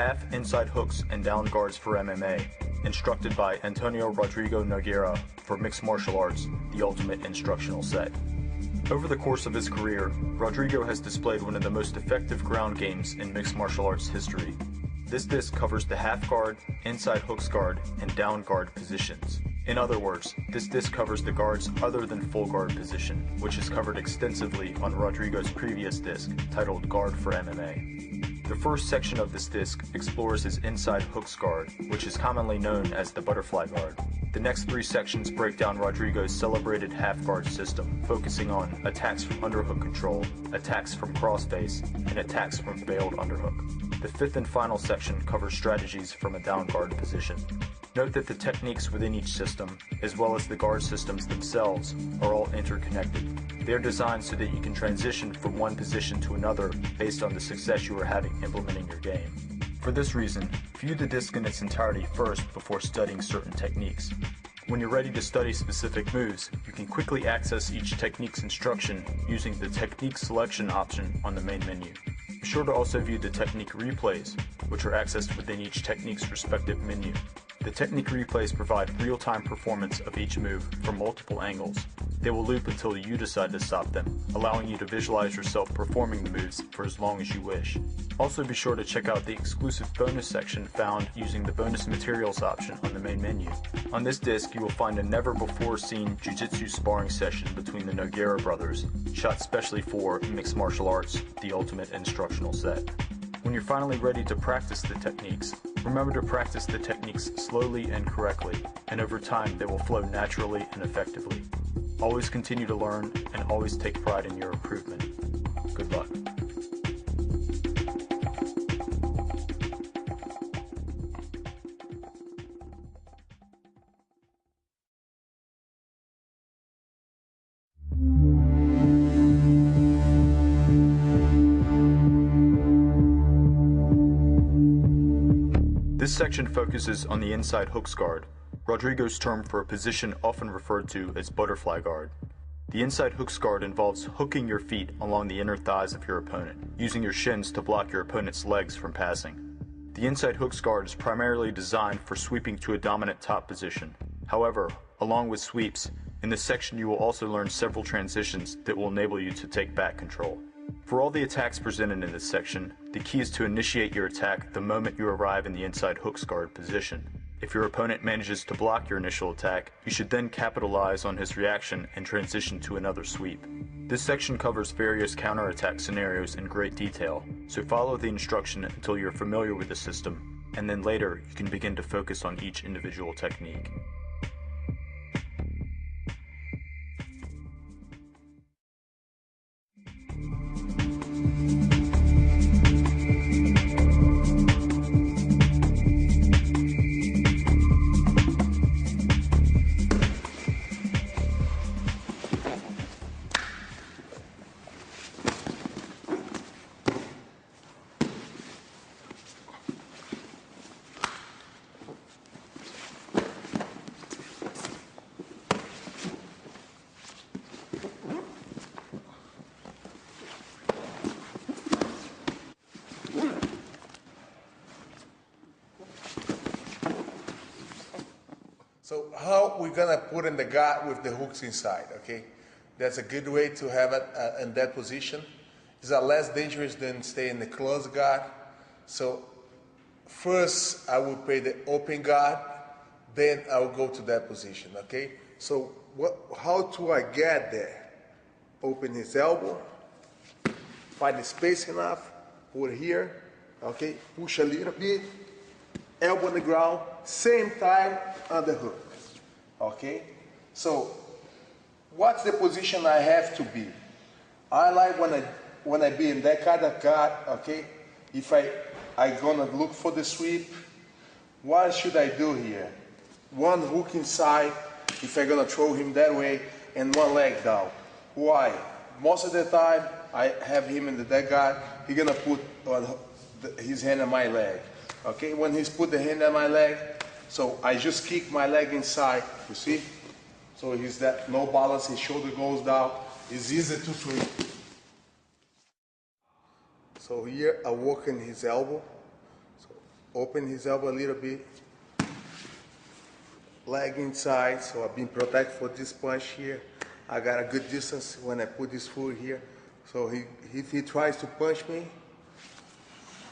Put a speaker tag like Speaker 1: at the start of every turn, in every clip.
Speaker 1: half inside hooks and down guards for MMA, instructed by Rodrigo Nogueira for Mixed Martial Arts, the ultimate instructional set. Over the course of his career, Rodrigo has displayed one of the most effective ground games in mixed martial arts history. This disc covers the half guard, inside hooks guard, and down guard positions. In other words, this disc covers the guards other than full guard position, which is covered extensively on Rodrigo's previous disc, titled Guard for MMA. The first section of this disc explores his inside hooks guard, which is commonly known as the butterfly guard. The next three sections break down Rodrigo's celebrated half guard system, focusing on attacks from underhook control, attacks from crossface, and attacks from veiled underhook. The fifth and final section covers strategies from a down guard position. Note that the techniques within each system, as well as the guard systems themselves, are all interconnected. They are designed so that you can transition from one position to another based on the success you are having implementing your game. For this reason, view the disc in its entirety first before studying certain techniques. When you're ready to study specific moves, you can quickly access each technique's instruction using the Technique Selection option on the main menu. Be sure to also view the technique replays, which are accessed within each technique's respective menu. The technique replays provide real-time performance of each move from multiple angles. They will loop until you decide to stop them, allowing you to visualize yourself performing the moves for as long as you wish. Also be sure to check out the exclusive bonus section found using the bonus materials option on the main menu. On this disc, you will find a never-before-seen jiu-jitsu sparring session between the Nogueira brothers, shot specially for Mixed Martial Arts, the ultimate instructional set. When you're finally ready to practice the techniques, remember to practice the techniques slowly and correctly, and over time they will flow naturally and effectively. Always continue to learn, and always take pride in your improvement. Good luck. This section focuses on the inside hooks guard, Rodrigo's term for a position often referred to as butterfly guard. The inside hooks guard involves hooking your feet along the inner thighs of your opponent, using your shins to block your opponent's legs from passing. The inside hooks guard is primarily designed for sweeping to a dominant top position. However, along with sweeps, in this section you will also learn several transitions that will enable you to take back control. For all the attacks presented in this section, the key is to initiate your attack the moment you arrive in the inside hooks guard position. If your opponent manages to block your initial attack, you should then capitalize on his reaction and transition to another sweep. This section covers various counterattack scenarios in great detail, so follow the instruction until you're familiar with the system, and then later you can begin to focus on each individual technique.
Speaker 2: So how we're gonna put in the guard with the hooks inside, okay? That's a good way to have it in that position. It's less dangerous than stay in the closed guard. So first I will play the open guard, then I will go to that position, okay? So how do I get there? Open his elbow, find the space enough, put here, okay? Push a little bit, elbow on the ground, same time underhook, okay? So what's the position I have to be? I like when I be in that kind of guard, okay? If I gonna look for the sweep, what should I do here? One hook inside, if I'm gonna throw him that way, and one leg down. Why? Most of the time, I have him in the dead guard, he's gonna put his hand on my leg. Okay, when he's put the hand on my leg, so I just kick my leg inside, you see? So he's that no balance, his shoulder goes down, it's easy to sweep. So here I work in his elbow. So Open his elbow a little bit. Leg inside, so I've been protected for this punch here. I got a good distance when I put this foot here. So if he tries to punch me,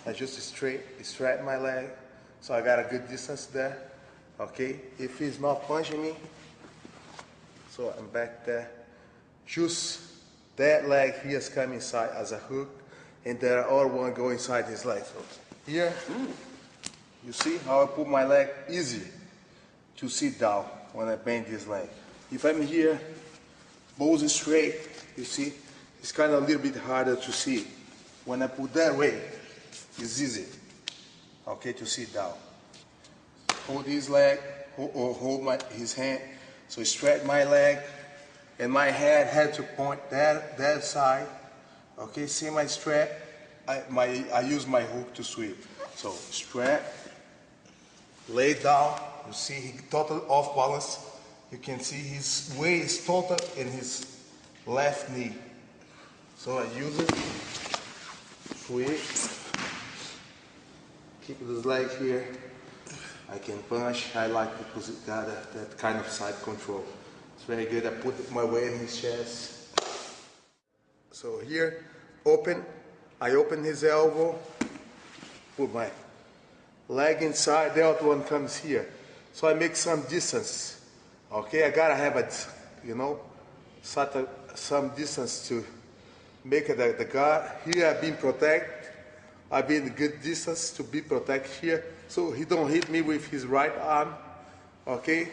Speaker 2: I just straight my leg. So I got a good distance there. Okay, if he's not punching me, so I'm back there. Just that leg here is coming inside as a hook, and the other one go inside his leg. So here, you see how I put my leg easy to sit down when I bend this leg. If I'm here, both straight, you see, it's kind of a little bit harder to see. When I put that way, it's easy, okay, to sit down. Hold his leg, or hold his hand, so straight my leg, and my head had to point that side, okay, see my strap, I use my hook to sweep. So strap, lay down, you see he totally off balance. You can see his weight is total in his left knee. So I use it, sweep, keep his leg here. I can punch. I like to put that kind of side control. It's very good. I put my weight in his chest. So here, I open his elbow, put my leg inside, the other one comes here. So I make some distance. Okay, I gotta have it, some distance to make the guard. Here I've been protected. I've been a good distance to be protected here, so he don't hit me with his right arm, okay?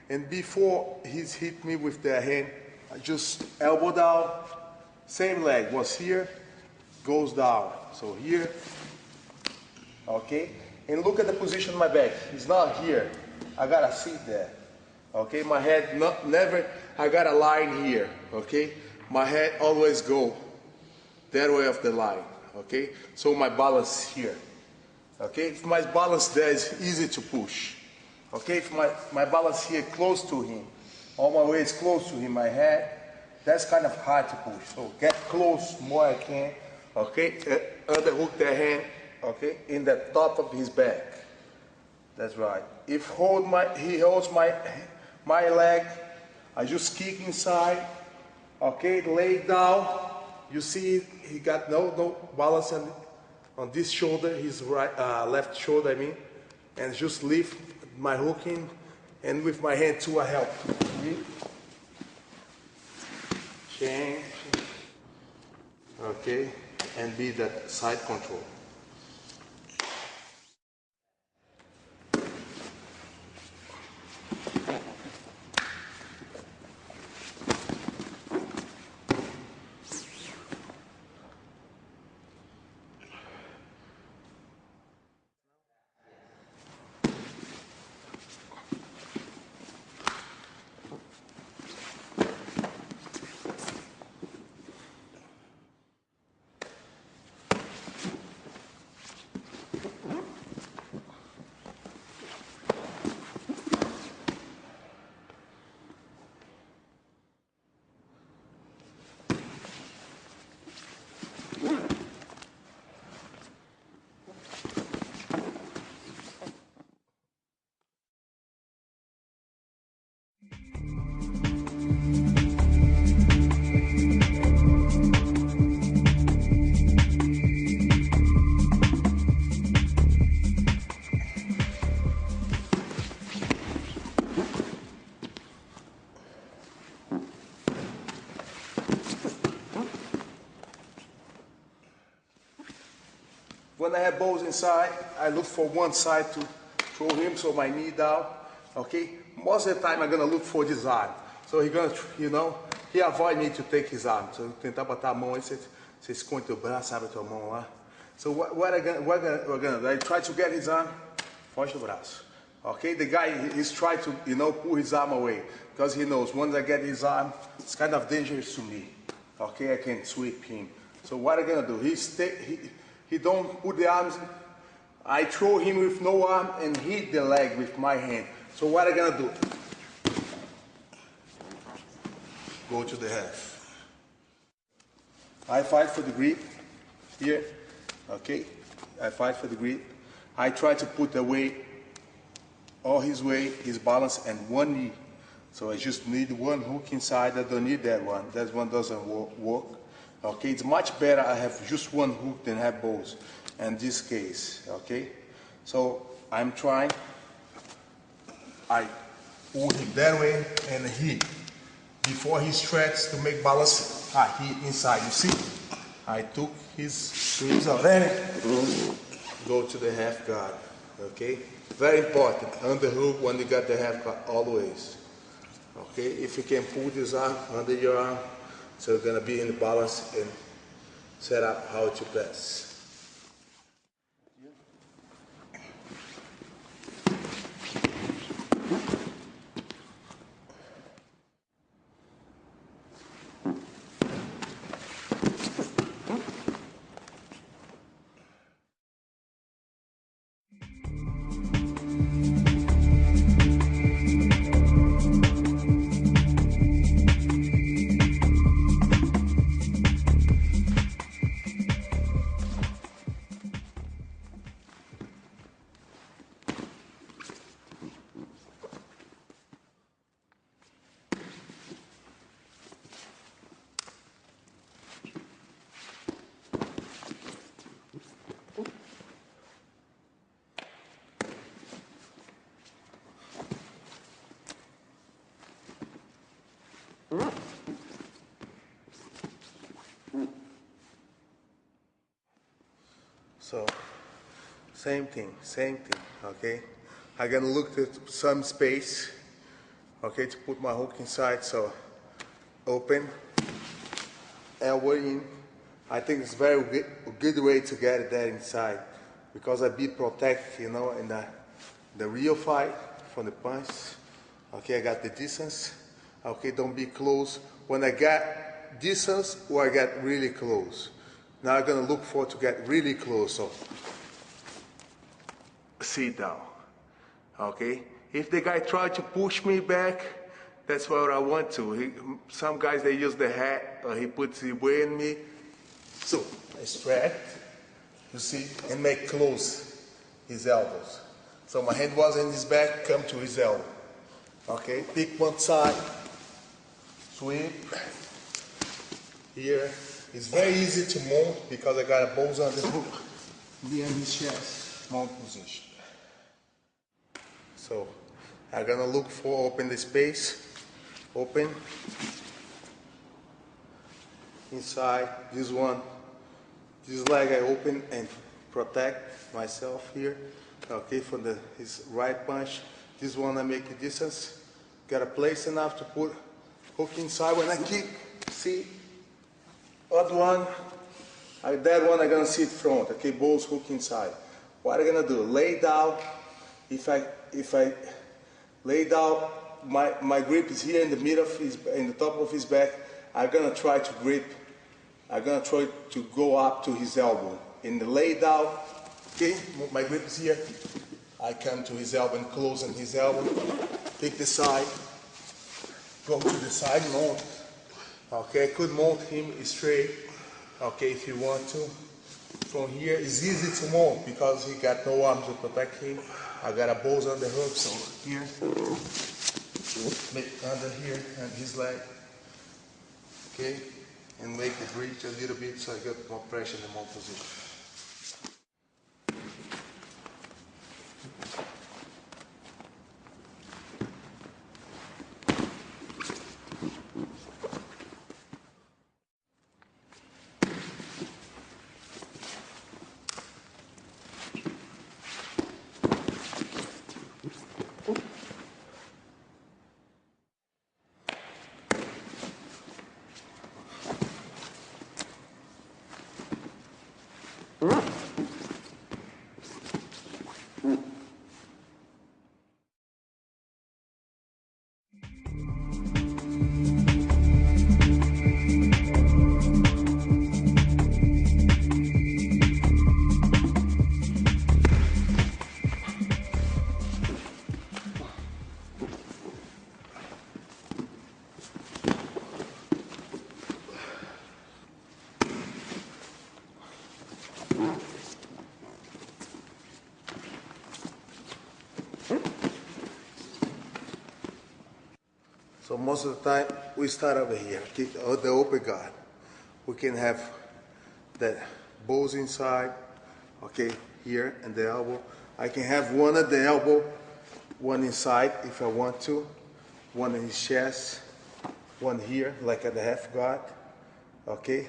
Speaker 2: And before he's hit me with the hand, I just elbow down, same leg was here, goes down. So here, okay? And look at the position of my back. It's not here. I gotta sit there, okay? My head never. I got a line here, okay? My head always go that way of the line, okay? So my balance here, okay? If my balance there is easy to push, okay? If my balance here close to him, all my weight is close to him, my head, that's kind of hard to push. So get close more I can, okay? Underhook the hand, okay? In the top of his back. That's right. If he holds my leg, I just kick inside, okay? Lay down. You see he got no balance on this shoulder, his left shoulder, I mean, and just lift my hook in, and with my hand too I help. Change, okay, and be that side control. When I have balls inside, I look for one side to throw him, so my knee down, okay? Most of the time I'm gonna look for this arm. So he's gonna, he avoid me to take his arm. So tentar botar a mão aí, você esconde teu braço, abre tua mão lá. So what we're gonna do, I try to get his arm, foge do braço. Okay, the guy, he's trying to, pull his arm away, because he knows once I get his arm, it's kind of dangerous to me. Okay, I can sweep him. So what I'm gonna do, he don't put the arms, I throw him with no arm and hit the leg with my hand. So what I'm gonna do, go to the half. I fight for the grip, here, okay, I fight for the grip. I try to put the weight, all his weight, his balance, and one knee. So I just need one hook inside. I don't need that one. That one doesn't work. Okay, it's much better I have just one hook than have both in this case. Okay, so I'm trying. I pull him that way and he, before he stretches to make balance, I hit inside. You see, I took his swings already. Go to the half guard. Okay, very important. Underhook when you got the half guard always. Okay, if you can pull this arm under your arm, so you're gonna be in the balance and set up how to pass. So, same thing, okay? I'm gonna look at some space, okay, to put my hook inside, so open, elbow in. I think it's very good way to get that inside, because I be protected, you know, in the real fight from the punch. Okay, I got the distance. Okay, don't be close. When I got distance, or I got really close. Now I'm gonna look for to get really close, so sit down, okay? If the guy try to push me back, that's what I want to. Some guys, they use the hat, or he puts the weight in me. So I stretch, you see, and make close his elbows. So my hand was in his back, come to his elbow. Okay, pick one side, sweep, here. It's very easy to mount because I got a balls on the hook behind his chest, mount position. So I'm gonna look for open the space, open, inside, this one, this leg I open and protect myself here, okay, from his right punch. This one I make the distance, got a place enough to put hook inside when I kick, see? Other one, that one I'm gonna sit front, okay, both hook inside. What I'm gonna do, lay down, if I lay down, my grip is here in the middle of in the top of his back, I'm gonna try to grip, I'm gonna try to go up to his elbow. In the lay down, okay, my grip is here, I come to his elbow and close on his elbow, pick the side, go to the side, mount. Okay, I could mount him straight, okay, if you want to. From here, it's easy to mount because he got no arms to protect him. I got a balls on the hook, so here, make under here and his leg, okay, and make it reach a little bit so I get more pressure in the mount position. So most of the time we start over here, okay, the open guard. We can have that bows inside, okay, here and the elbow. I can have one at the elbow, one inside if I want to, one in his chest, one here like at the half guard, okay.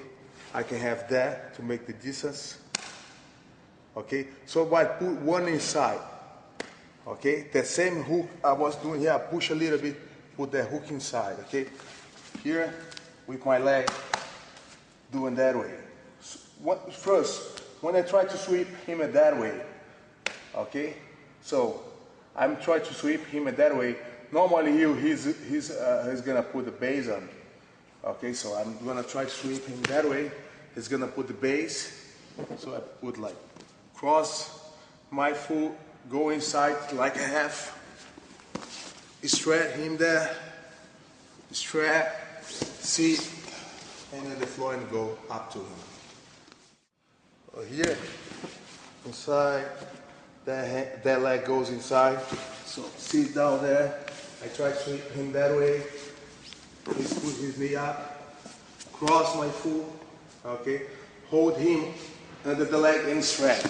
Speaker 2: I can have that to make the distance, okay. So I put one inside, okay. The same hook I was doing here, I push a little bit, put that hook inside, okay. Here with my leg, doing that way. First, when I try to sweep him that way, okay, so I'm trying to sweep him that way. Normally he's gonna put the base on, okay, so I'm gonna try to sweep him that way. He's gonna put the base, so I put like cross my foot, go inside like a half, strap him there, strap, sit, and then the floor and go up to him. Here, inside, that leg goes inside, so sit down there. I try to sweep him that way. Please put his knee up, cross my foot, okay, hold him under the leg and strap.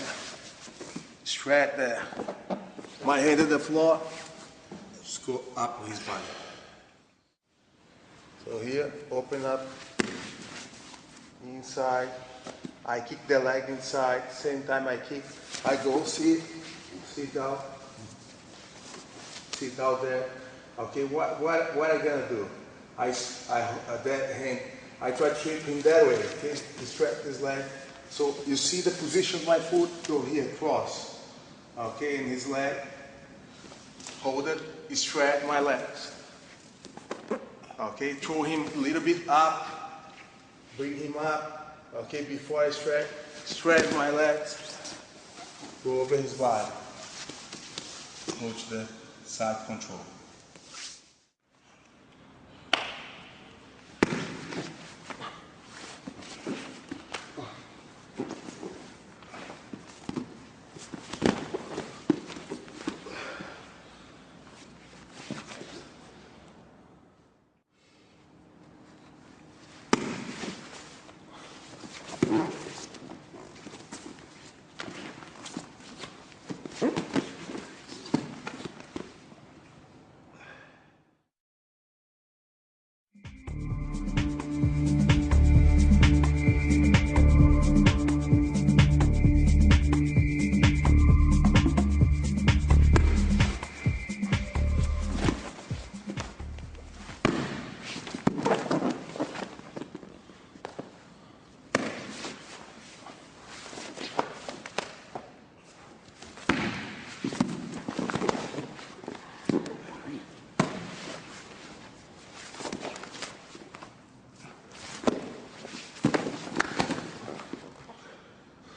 Speaker 2: Strap there. My hand on the floor, just go up his body. So here, open up, inside. I kick the leg inside, same time I kick, I go sit down there. Okay, what I gonna do? That hand, I try to sweep him that way, okay? Strap his leg. So you see the position of my foot, go here, cross. Okay, and his leg, hold it, strap my legs. Okay, throw him a little bit up, bring him up. Okay, before I stretch my legs, go over his body. Go to the side control.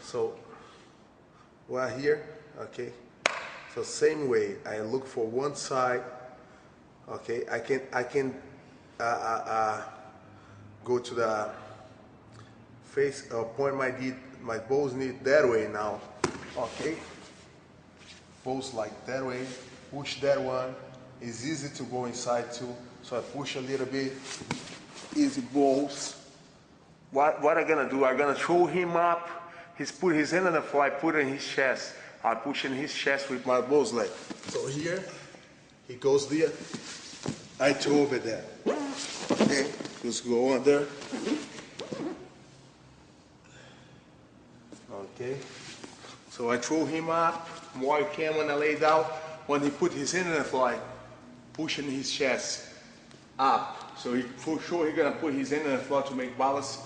Speaker 2: So we're here, okay. So same way, I look for one side, okay. I can go to the face, point my bows knee that way now, okay. Bows like that way, push that one. It's easy to go inside too. So I push a little bit, easy bows. What I'm gonna do? I'm gonna throw him up. He's put his hand on the floor, I put it in his chest. I push in his chest with my both leg. So here, he goes there. I throw over there. Okay, just go under. Okay, so I throw him up. More I can when I lay down. When he put his hand on the floor, I push in his chest up. So for sure he's gonna put his hand on the floor to make balance.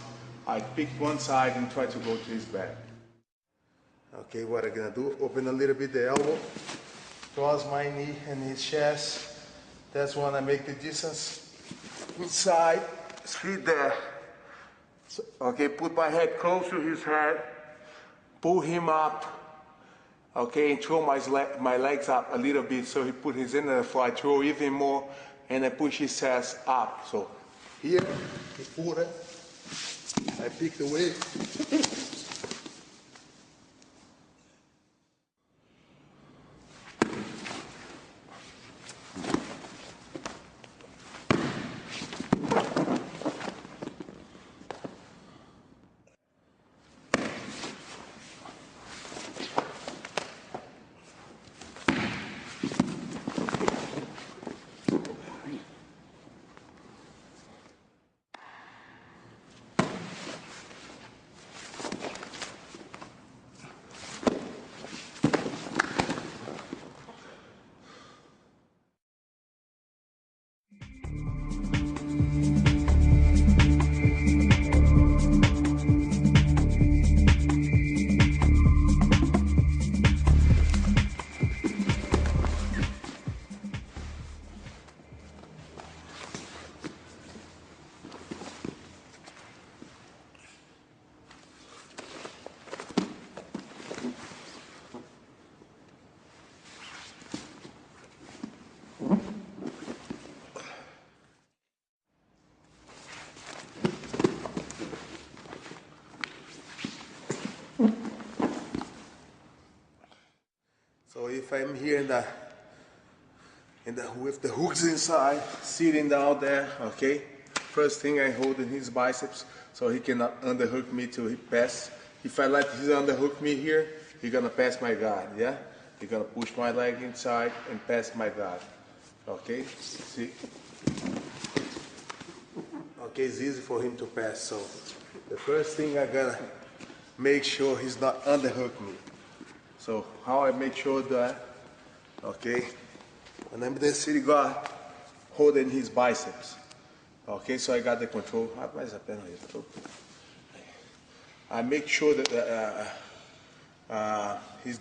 Speaker 2: I pick one side and try to go to his back. Okay, what I'm gonna do, open a little bit the elbow, cross my knee and his chest. That's when I make the distance. Inside, sit there. So, okay, put my head close to his head, pull him up, okay, and throw my legs up a little bit so he put his hand on the floor. I throw even more and I push his chest up. So here, he put it. I pick the weight. if I'm here with the hooks inside, sitting down there, okay? First thing I hold in his biceps so he cannot underhook me till he pass. If I let him underhook me here, he's gonna pass my guard, yeah? He's gonna push my leg inside and pass my guard, okay? See? Okay, it's easy for him to pass, so the first thing I gotta make sure he's not underhook me. So how I make sure that, okay, when I'm the city guard, holding his biceps. Okay, so I got the control. I make sure that he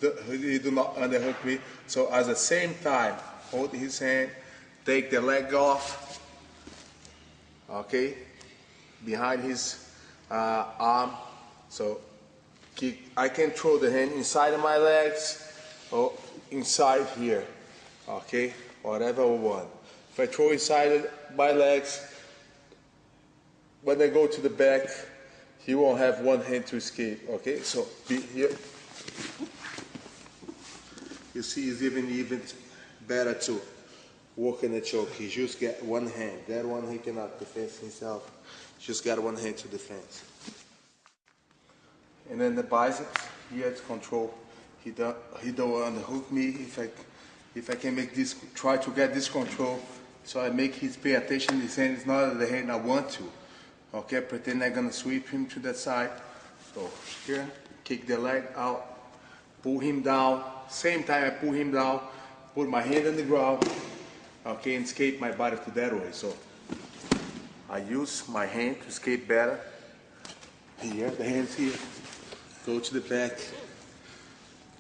Speaker 2: do not underhook me. So at the same time, hold his hand, take the leg off, okay, behind his arm. So I can throw the hand inside of my legs or inside here, okay, whatever I want. If I throw inside my legs, when I go to the back, he won't have one hand to escape, okay? So be here. You see, it's even better to work in the choke. He just get one hand. That one he cannot defend himself. Just got one hand to defend. And then the biceps, he has control. He don't underhook me. If I can make this, try to get this control, so I make his pay attention. His hand is not the hand I want to. Okay, pretend I'm gonna sweep him to that side. So here, kick the leg out, pull him down. Same time I pull him down, put my hand on the ground, okay, and escape my body to that way. So I use my hand to escape better. Here, the hand's here. Go to the back.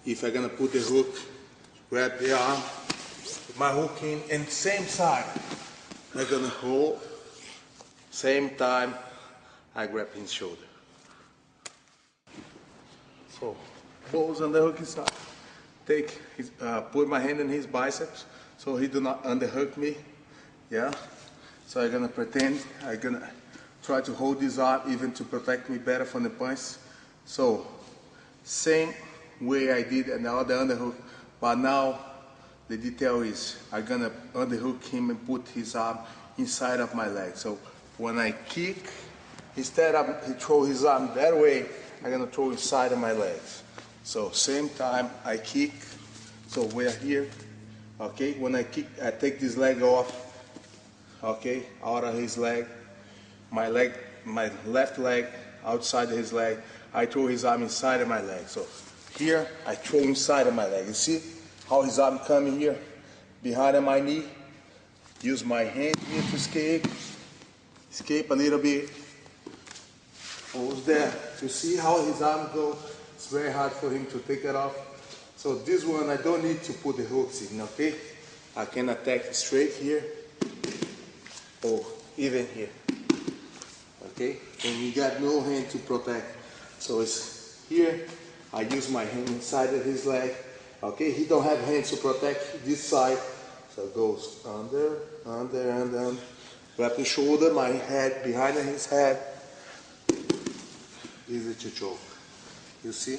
Speaker 2: If I'm gonna put the hook, grab the arm, put my hook in, and same side. I'm gonna hold. Same time, I grab his shoulder. So, balls on the hook inside. Take his, put my hand in his biceps so he do not underhook me. Yeah. So I'm gonna pretend I'm gonna try to hold his arm even to protect me better from the punch. So, same way I did in the other underhook, but now the detail is I'm gonna underhook him and put his arm inside of my leg. So when I kick, instead of he throw his arm that way, I'm gonna throw inside of my legs. So same time I kick, so we're here, okay? When I kick, I take this leg off, okay, out of his leg, my left leg outside of his leg, I throw his arm inside of my leg. So here, I throw inside of my leg. You see how his arm coming here, behind of my knee, use my hand here to escape a little bit, almost there. You see how his arm go? It's very hard for him to take it off. So this one, I don't need to put the hooks in, okay? I can attack straight here, or even here, okay? And you got no hand to protect. So it's here, I use my hand inside of his leg, okay? He don't have hands to protect this side, so it goes under, grab the shoulder, my head behind his head. Easy to choke. You see?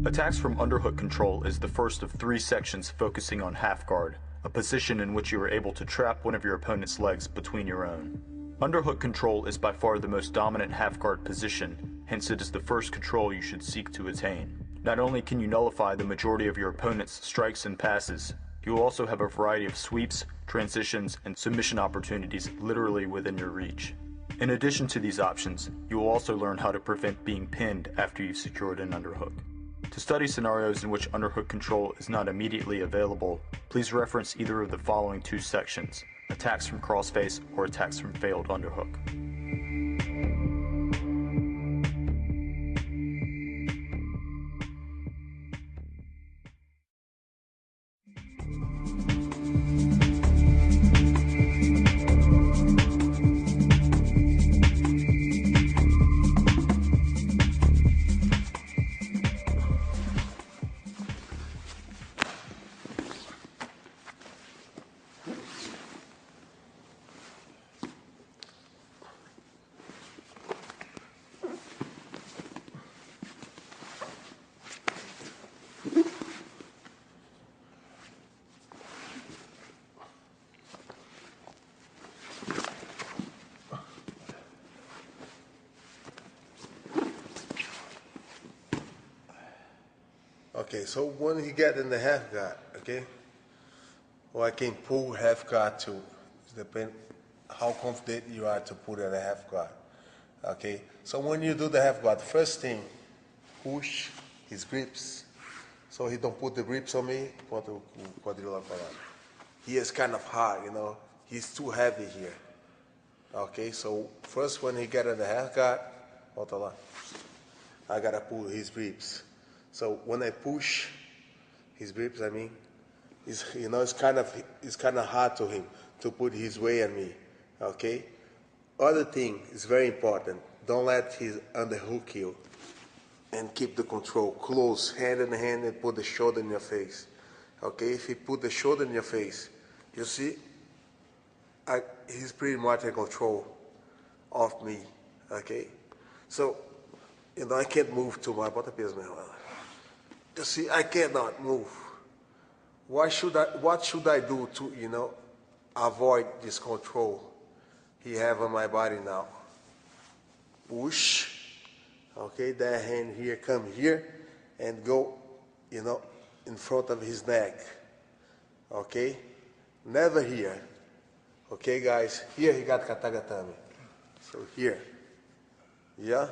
Speaker 1: Attacks from underhook control is the first of 3 sections focusing on half guard, a position in which you are able to trap one of your opponent's legs between your own. Underhook control is by far the most dominant half guard position, hence it is the first control you should seek to attain. Not only can you nullify the majority of your opponent's strikes and passes, you will also have a variety of sweeps, transitions, and submission opportunities literally within your reach. In addition to these options, you will also learn how to prevent being pinned after you've secured an underhook. To study scenarios in which underhook control is not immediately available, please reference either of the following two sections: attacks from crossface or attacks from failed underhook.
Speaker 2: Okay, so when he get in the half guard, okay, or I can pull half guard too. It depends how confident you are to put in a half guard. Okay, so when you do the half guard, first thing, push his grips, so he don't put the grips on me. He is kind of hard, you know. He's too heavy here. Okay, so first when he get in the half guard, I gotta pull his grips. So when I push his grips, I mean, it's kind of hard to him to put his weight on me. Okay. Other thing is very important. Don't let his underhook you, and keep the control close, hand in hand, and put the shoulder in your face. Okay. If he put the shoulder in your face, you see, he's pretty much in control of me. Okay. So, I can't move too much. You see, I cannot move. What should I do to, avoid this control he have on my body now? Push, okay, that hand here, come here, and go, in front of his neck, okay? Never here, okay, guys? Here he got katagatame, so here, yeah?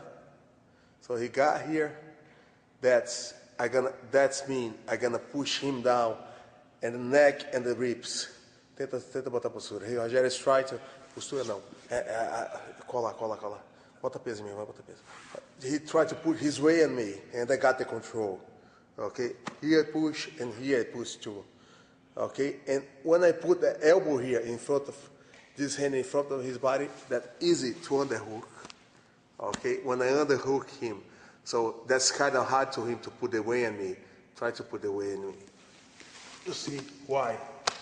Speaker 2: So he got here, that's mean I'm gonna push him down, and the neck and the ribs. Tenta botar postura. Hey, Rogério, strike. Postura não. Cola. Bota peso mesmo, bota peso. He tried to put his weight on me, and I got the control. Okay? Here I push, and here I push too. Okay? And when I put the elbow here in front of this hand in front of his body, that's easy to underhook. Okay? When I underhook him, so that's kind of hard to him to put the weight on me. Try to put the weight on me. You see why?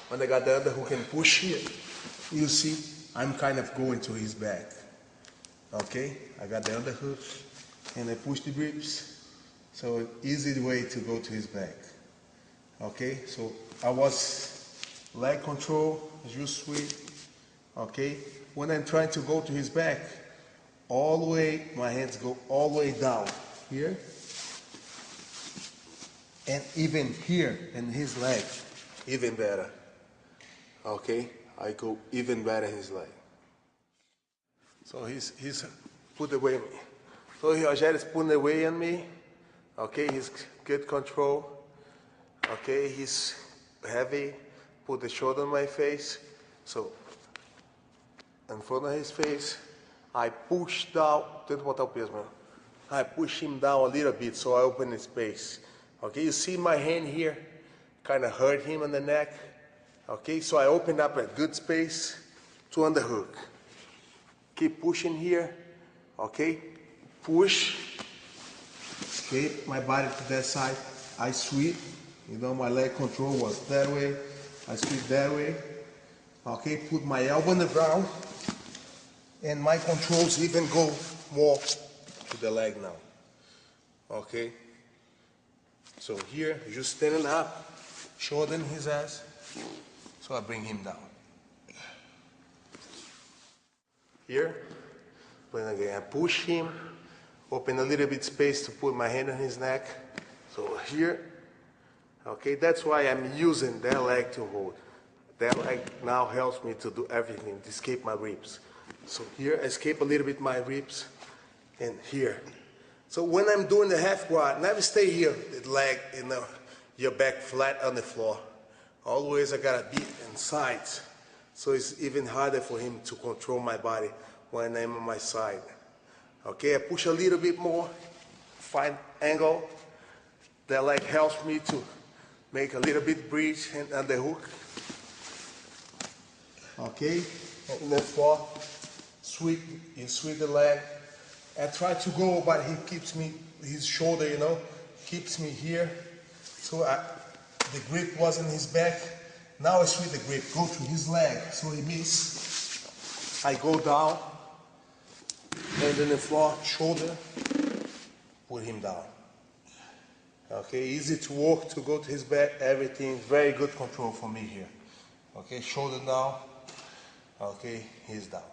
Speaker 2: When I got the underhook and push here, you see, I'm kind of going to his back. Okay? I got the underhook and I push the grips. So easy way to go to his back. Okay? So I was leg control, just sweep. Okay? When I'm trying to go to his back, all the way, my hands go all the way down here. And even here in his leg, even better. Okay? I go even better in his leg. So he's put the weight on me. So Rogério is putting the weight on me. Okay, he's good control. Okay, he's heavy. Put the shoulder on my face. So, in front of his face, I push down. Tenta botar o peso, man. I push him down a little bit so I open his space. Okay, you see my hand here? Kind of hurt him on the neck. Okay, so I open up a good space to underhook. Keep pushing here. Okay, push. Escape my body to that side. I sweep. My leg control was that way. I sweep that way. Okay, put my elbow on the ground. And my controls even go more to the leg now. Okay. So here, just standing up, shoulder in his ass. So I bring him down. Here, playing again. I push him, open a little bit space to put my hand on his neck. So here, okay, that's why I'm using that leg to hold. That leg now helps me to do everything, to escape my ribs. So here I escape a little bit my ribs, and here. So when I'm doing the half guard, never stay here, the leg, your back flat on the floor. Always I gotta be inside. So it's even harder for him to control my body when I'm on my side. Okay, I push a little bit more, find angle. That leg helps me to make a little bit bridge and underhook. Okay, on the floor, sweep the leg. I try to go, but he keeps me, his shoulder, keeps me here. So the grip was in his back. Now I sweep the grip, go to his leg, so he miss. I go down, and on the floor, shoulder, put him down. Okay, easy to walk, to go to his back, everything, very good control for me here. Okay, shoulder down, okay, he's down.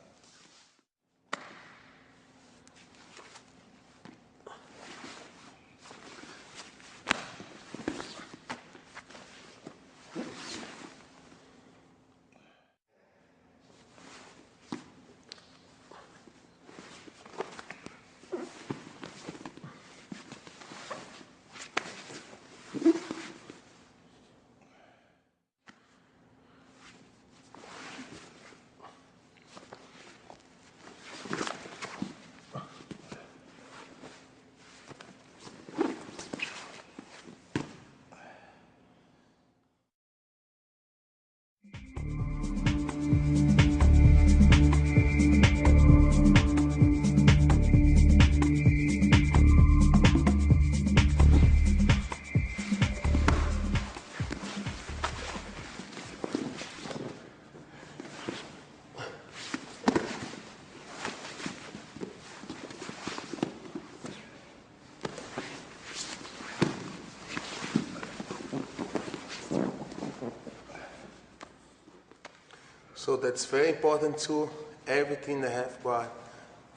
Speaker 2: So that's very important too. Everything in the half guard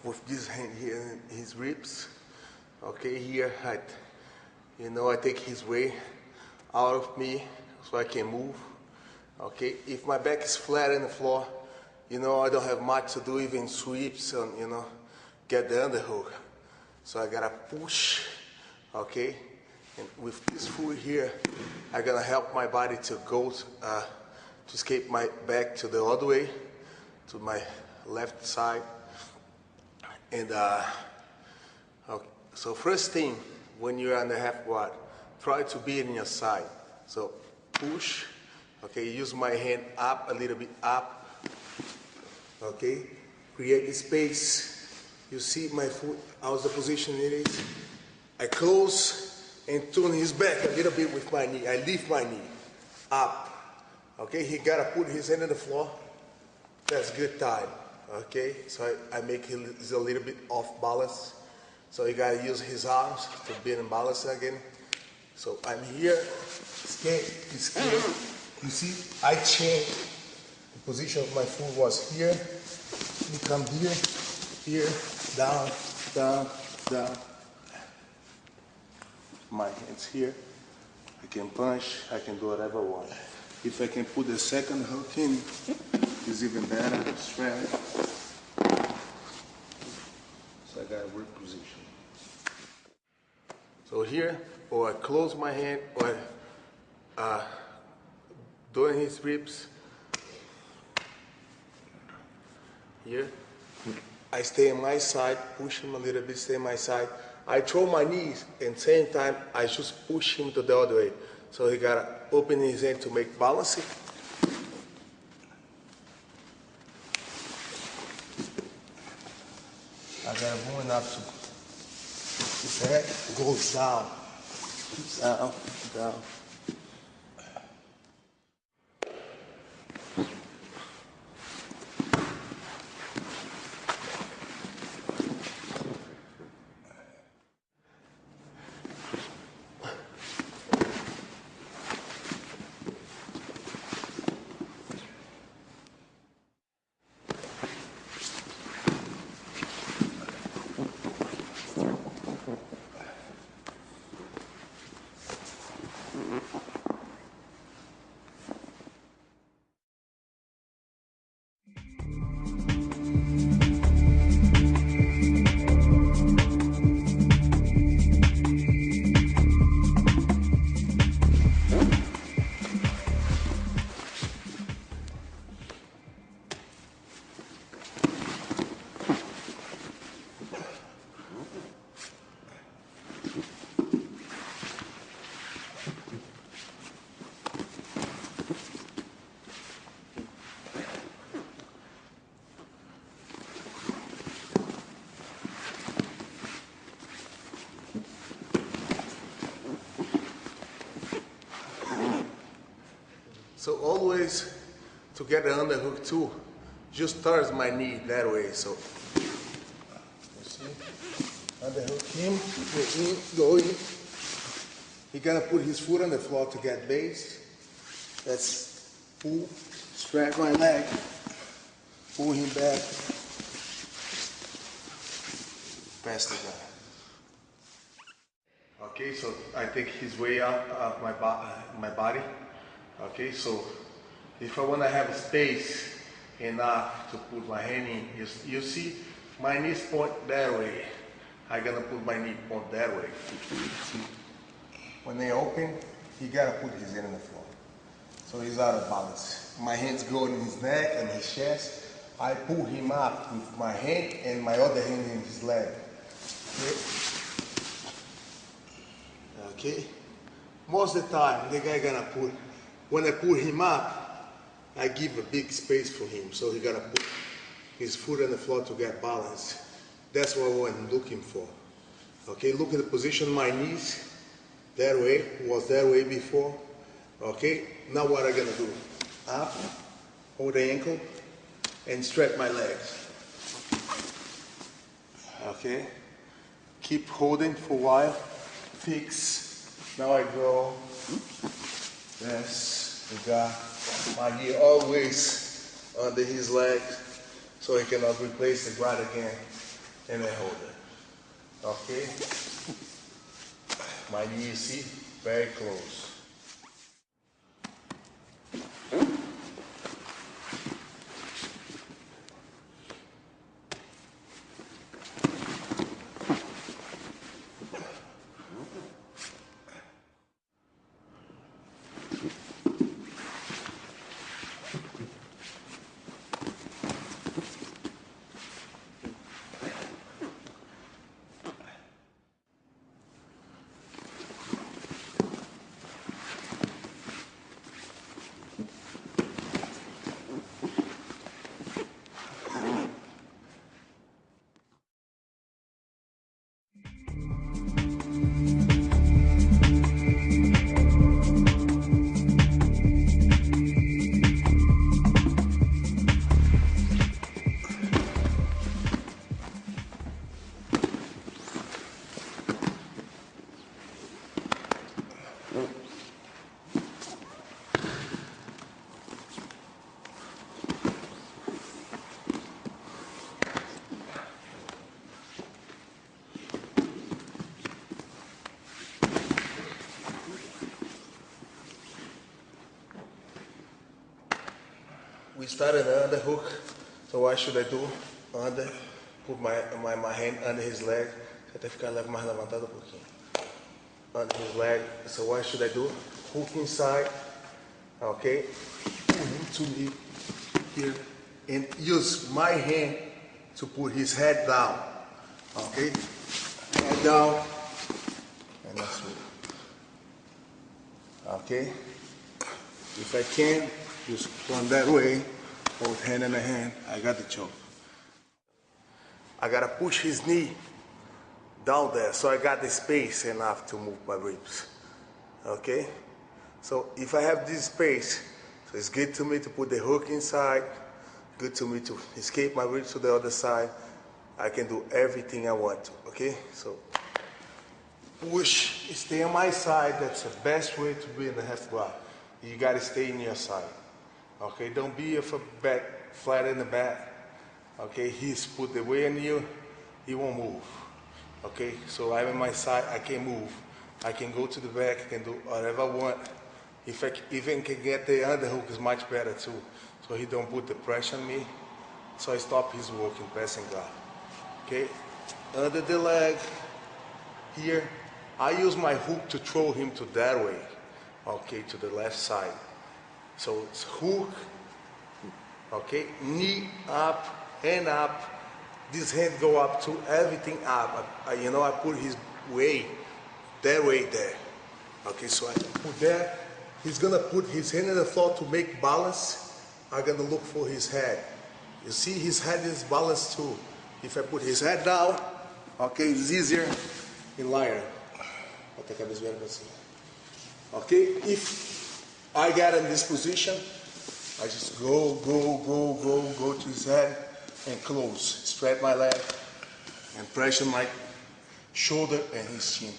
Speaker 2: with this hand here in his ribs. Okay, here I take his weight out of me so I can move. Okay, if my back is flat on the floor, I don't have much to do, even sweeps and get the underhook. So I gotta push. Okay, and with this foot here, I gotta help my body to go to escape my back to the other way, to my left side. And okay. So first thing, when you're on the half guard, try to be in your side. So push, okay, use my hand up, a little bit up, okay, create space. You see my foot, how's the position it is? I close and turn his back a little bit with my knee. I lift my knee up. Okay, he gotta put his hand on the floor. That's good time. Okay, so I make him a little bit off balance. So he gotta use his arms to be in balance again. So I'm here, he's here. You see, I change. The position of my foot was here. He come here, down, down, down. My hands here. I can punch, I can do whatever I want. If I can put the second hook in, it's even better, straight. So I got a work position. So here, or I close my hand, or doing his ribs. Here, I stay on my side, push him a little bit, stay on my side. I throw my knees, and same time, I just push him to the other way. So he gotta open his hand to make balance. I gotta move enough to his head goes down, down, down. So always to get the underhook too, just towards my knee that way. So you see, underhook him, go in. He gonna put his foot on the floor to get base. Let's pull, strap my leg, pull him back, pass the guy. Okay, so I take his way out of my body. Okay, so if I want to have space enough to put my hand in, you see my knees point that way. I'm gonna put my knee point that way. When they open, he gotta put his hand on the floor. So he's out of balance. My hands go in his neck and his chest. I pull him up with my hand and my other hand in his leg. Okay? Most of the time, the guy gonna put, when I pull him up, I give a big space for him. So he gotta put his foot on the floor to get balance. That's what I'm looking for. Okay, look at the position of my knees. That way, was that way before. Okay, now what I'm gonna do? Up, hold the ankle, and stretch my legs. Okay, keep holding for a while, fix. Now I go, yes, we got my knee always under his leg, so he cannot replace the guard again, and I hold it. Okay, my knee, you see, very close. We started under hook, so what should I do? Under, put my hand under his leg, até ficar mais levantado um pouquinho. Under his leg, so what should I do? Hook inside, okay? Pull him to me here, and use my hand to put his head down, okay? Head down, and that's it. Okay? If I can, just run that way, hold hand in the hand, I got the choke. I gotta push his knee down there so I got the space enough to move my ribs. Okay? So if I have this space, so it's good to me to put the hook inside, good to me to escape my ribs to the other side. I can do everything I want to, okay? So push, stay on my side, that's the best way to be in the half guard. You gotta stay in your side. Okay, don't be back flat in the back. Okay, he's put the weight on you, he won't move. Okay, so I'm on my side, I can move. I can go to the back, I can do whatever I want. If I even can get the underhook, is much better too. So he don't put the pressure on me. So I stop his work in passing guard. Okay, under the leg, here, I use my hook to throw him to that way. Okay, to the left side. So it's hook, okay, knee up, hand up, this hand go up to everything up. You know, I put his weight, that way there. Okay, so I put that. He's gonna put his hand on the floor to make balance. I'm gonna look for his head. You see his head is balanced too. If I put his head down, okay, it's easier and lighter. Okay, if I get in this position, I just go to his head and close. Spread my leg and pressure my shoulder and his chin.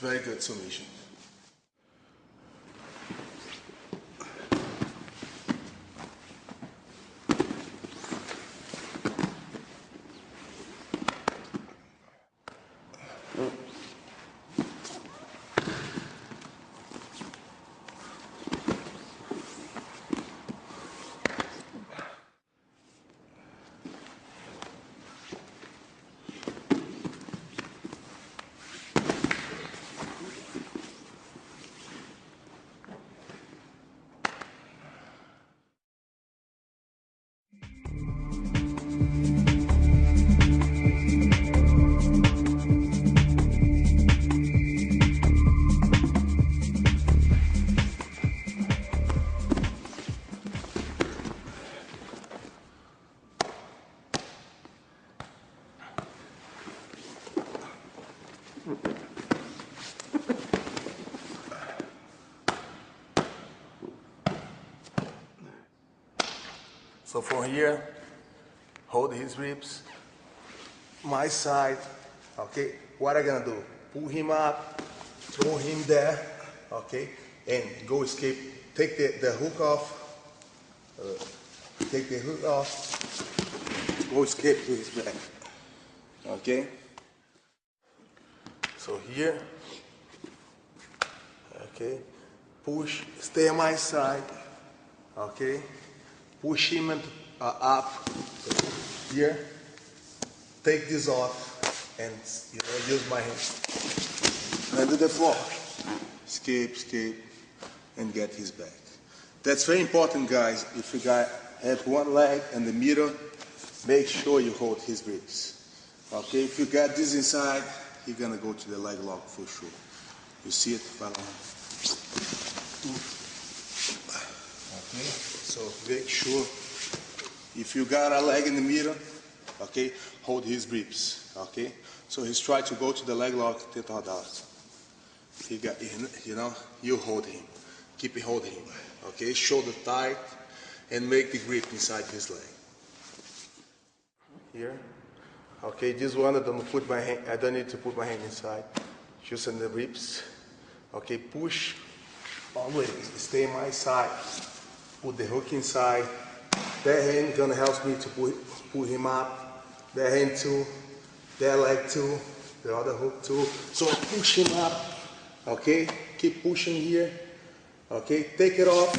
Speaker 2: Very good submission. So from here, hold his ribs, my side, okay? What I'm gonna do, pull him up, throw him there, okay? And go escape, take the hook off, take the hook off, go escape to his back, okay? So here, okay? Push, stay on my side, okay? Push him up here, take this off, and use my hands. Under the floor. Escape, and get his back. That's very important, guys. If you guys have one leg in the middle, make sure you hold his ribs. Okay, if you got this inside, you're gonna go to the leg lock for sure. You see it? Okay, so make sure if you got a leg in the middle, okay, hold his ribs, okay? So he's trying to go to the leg lock, he got, you hold him, keep holding him, okay? Shoulder tight and make the grip inside his leg. Here, okay, this one I don't need to put my hand inside, just in the ribs, okay, push, always stay on my side. Put the hook inside. That hand gonna help me to pull him up. That hand too. That leg too. The other hook too. So push him up. Okay? Keep pushing here. Okay? Take it off.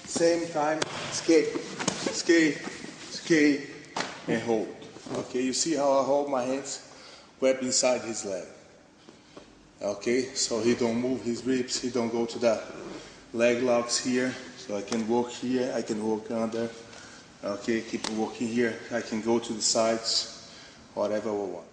Speaker 2: Same time. Escape, and hold. Okay? You see how I hold my hands? Grab inside his leg. Okay? So he don't move his ribs. He don't go to the leg locks here. So I can walk here, I can walk under, okay, keep walking here, I can go to the sides, whatever we want.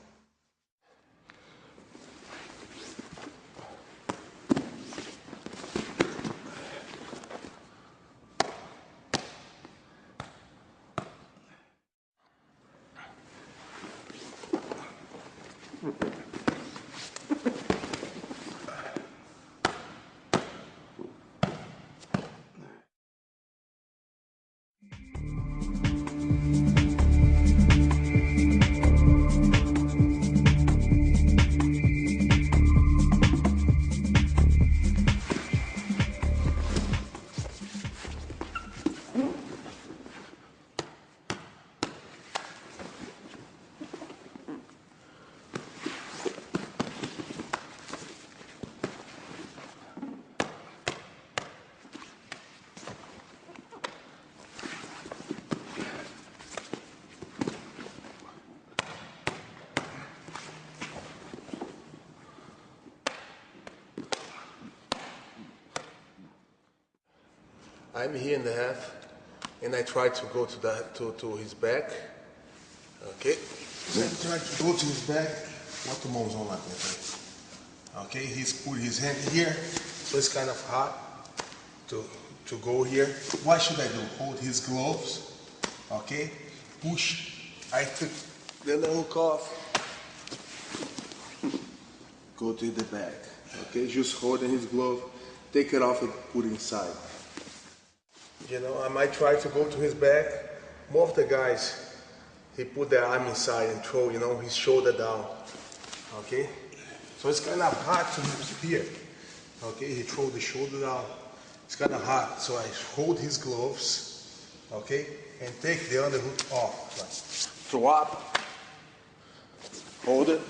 Speaker 2: I'm here in the half, and I try to go to his back. Okay? So I try to go to his back. What the mãozão lá dentro? Okay, he's put his hand here, so it's kind of hard to go here. What should I do? Hold his gloves. Okay? Push. I took the hook off. Go to the back. Okay, just holding his glove take it off and put it inside. You know, I might try to go to his back. Most of the guys, he put their arm inside and throw, you know, his shoulder down. Okay? So it's kind of hard to here. Okay, he throw the shoulder down. It's kind of hard. So I hold his gloves, okay, and take the underhook off. Like, throw up, hold it,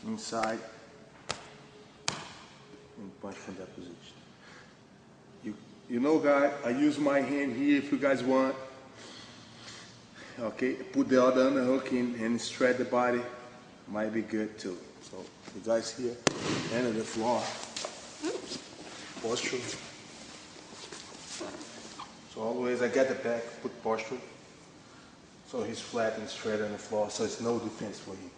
Speaker 2: inside, and punch from that position. You know, guys, I use my hand here if you guys want. Okay, put the other underhook in and stretch the body. Might be good too. So the guys here, hand on the floor, posture. So always I get the back, put posture. So he's flat and straight on the floor, so it's no defense for him.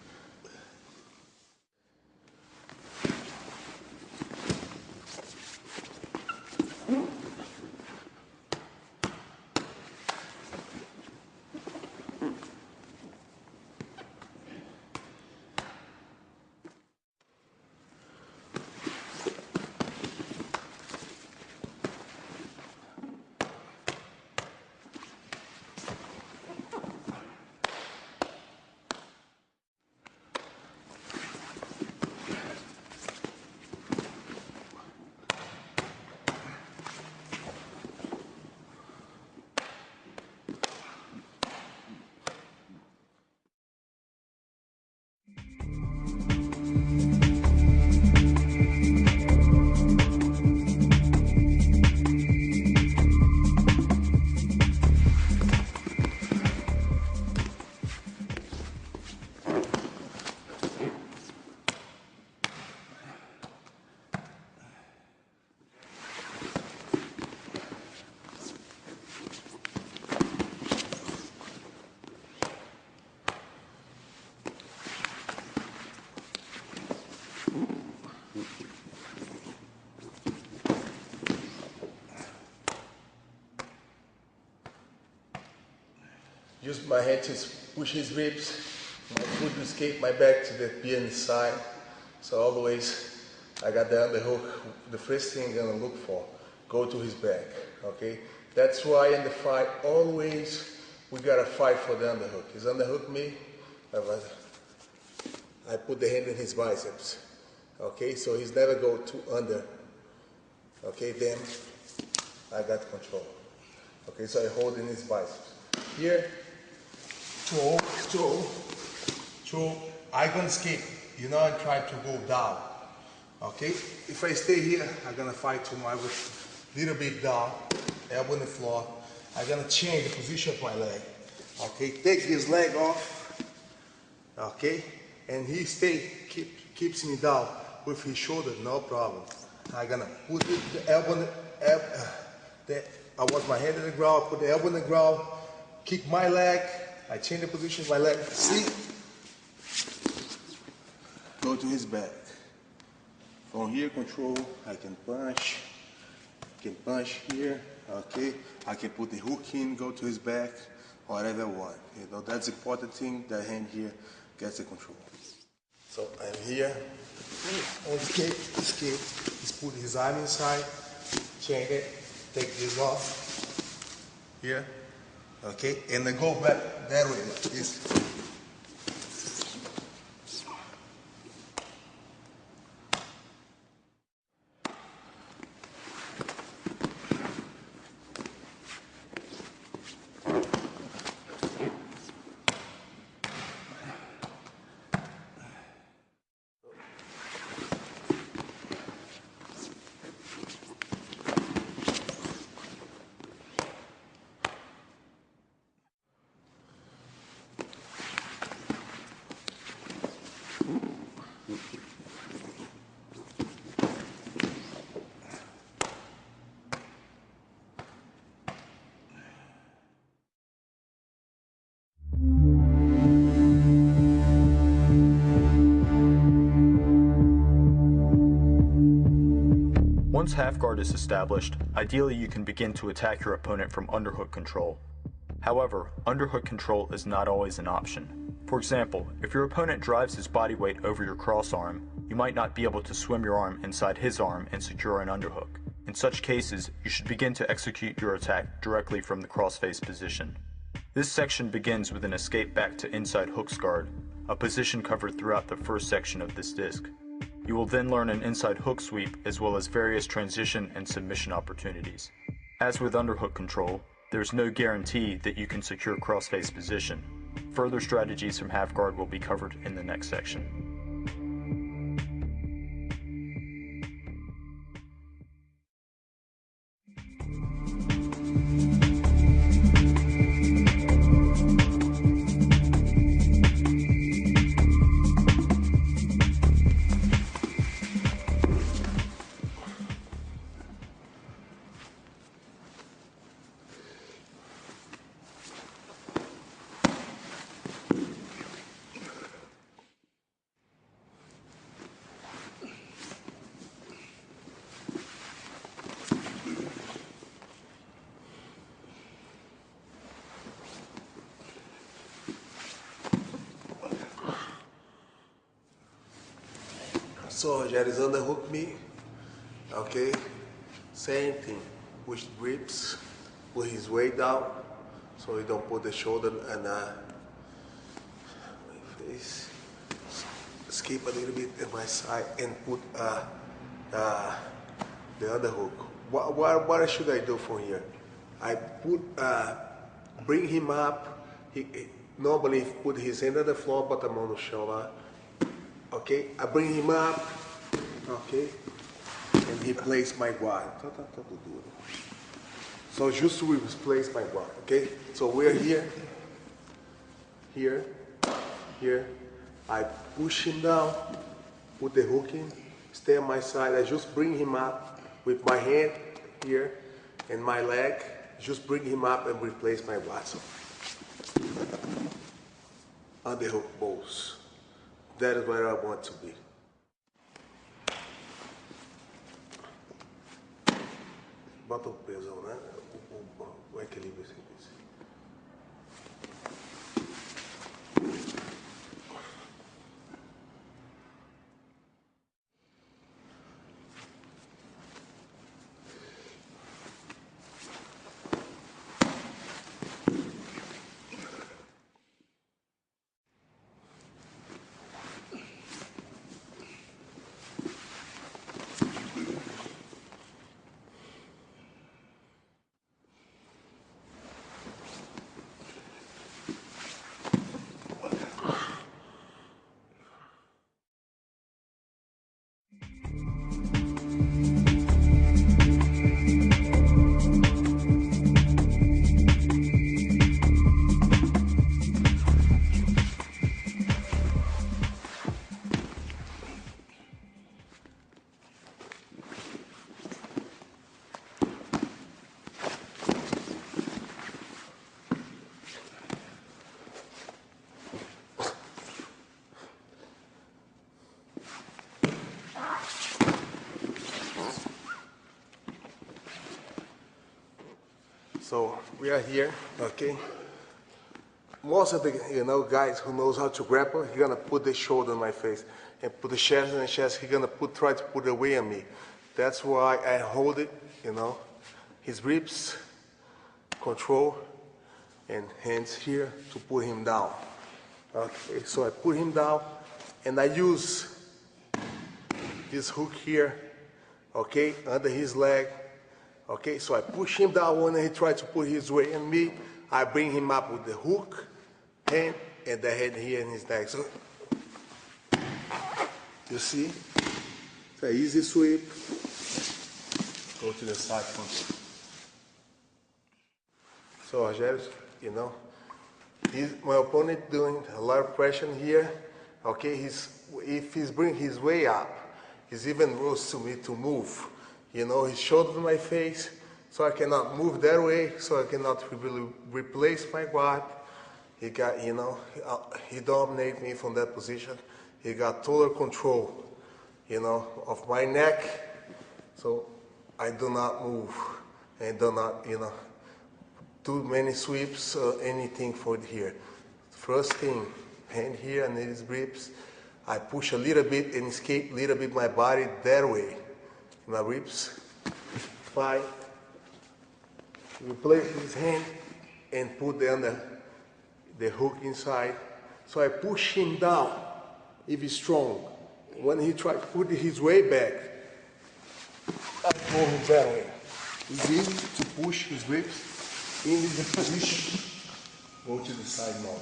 Speaker 2: Use my hand to push his ribs, my foot to escape my back to the behind side. So always, I got the underhook. The first thing I'm gonna look for, go to his back, okay? That's why in the fight, always, we gotta fight for the underhook. He's underhook me, I put the hand in his biceps, okay? So he's never go too under, okay? Then, I got control. Okay, so I hold in his biceps. Here, throw, I gonna escape. You know, I try to go down. Okay, if I stay here, I'm gonna fight too much with little bit down, elbow on the floor. I'm gonna change the position of my leg. Okay, take his leg off. Okay, and he keeps me down with his shoulder, no problem. I'm gonna put the elbow, I was my hand on the ground, put the elbow on the ground, kick my leg, I change the position of my leg, see? Go to his back. From here, control, I can punch here, okay? I can put the hook in, go to his back, whatever I want. You know, that's the important thing, that hand here gets the control. So I'm here, on escape, he's put his arm inside, change it, take this off, here, okay? And then go back that way, like this.
Speaker 1: Once half guard is established, ideally you can begin to attack your opponent from underhook control. However, underhook control is not always an option. For example, if your opponent drives his body weight over your cross arm, You might not be able to swim your arm inside his arm and secure an underhook. In such cases, you should begin to execute your attack directly from the crossface position. This section begins with an escape back to inside hooks guard, a position covered throughout the first section of this disc. You will then learn an inside hook sweep as well as various transition and submission opportunities. As with underhook control, there's no guarantee that you can secure crossface position. Further strategies from half guard will be covered in the next section.
Speaker 2: So Rogério underhook me, okay? Same thing, push the ribs, put his weight down, so he don't put the shoulder and my face. Skip a little bit at my side and put the underhook. What should I do from here? I put, bring him up. He normally put his hand on the floor, bottom on the shoulder. Okay, I bring him up, okay, and he plays my guard. So just to replace my guard, okay? So we're here, here, here. I push him down, put the hook in, stay on my side. I just bring him up with my hand here and my leg. Just bring him up and replace my guard. So, underhook balls. That is where I want to be. Bota o peso, né? O equilíbrio assim. So we are here, okay? Most of the guys who knows how to grapple, he's gonna put the shoulder on my face and put the chest on the chest. He's gonna try to put the weight on me. That's why I hold it, his ribs, control, and hands here to put him down. Okay, so I put him down, and I use this hook here, okay, under his leg. Okay, so I push him down when he tries to put his weight on me. I bring him up with the hook, hand, and the head here in his neck. So, you see? It's an easy sweep. Go to the side control. So, Rogério, my opponent doing a lot of pressure here. Okay, if he's bringing his way up, he's even worse to me to move. His shoulder to my face, so I cannot move that way, so I cannot really replace my guard. He got, he dominated me from that position. He got total control, of my neck, so I do not move and do not, do many sweeps or anything for here. First thing, hand here and his ribs. I push a little bit and escape a little bit my body that way. My ribs. Fine. Replace his hand and put the hook inside. So I push him down if he's strong. When he tries to put his weight back, I pull him that way. It's easy to push his ribs in the position. Go to the side now.